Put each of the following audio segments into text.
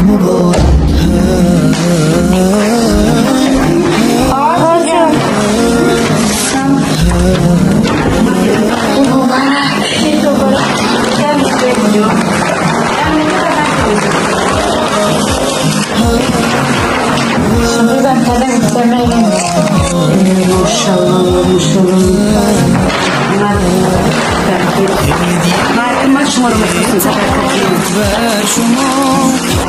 مبارک بر شما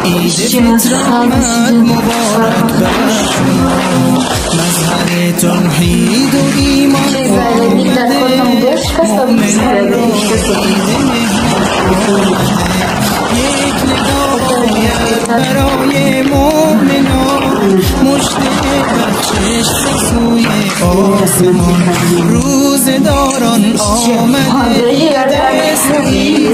عید فطر آمد مبارک بر شما مظهر توحید و ایمان آمده مؤمنان را یک ندا برای مؤمنان مژده بخشش سوی آسمان روزداران آمده دستگیر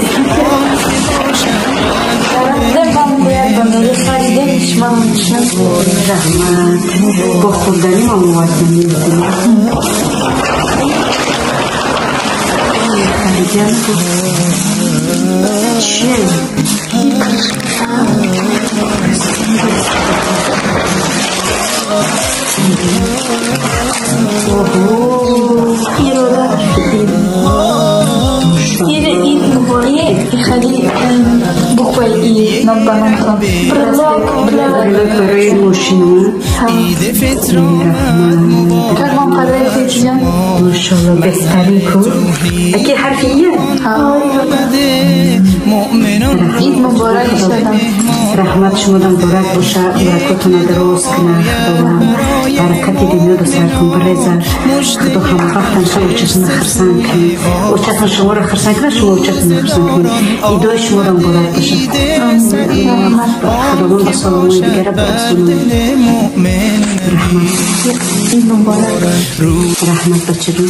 با خوردنی ما موازن می‌کنیم. چیه؟ خلي بخوي نظام برای ماشینو عید فطر آمد كمان قررت تجيان ماشاءالله بهترین کو اگه حرفیه مؤمنان عيد مبارك شدم رحمت شما دم مبارک باشه برکتون دراز کنه خداوند برکت دنیا رو سرتون بریزه خدا هم وقتا شما اوچتون خرسان کنه اوچتون شما رو خرسان کنه شما اوچتون خرسان کنه ایدای شما رو مبارک باشه خداوند با سلامای دیگر برسونه عيد مبارك رحمت بچه رو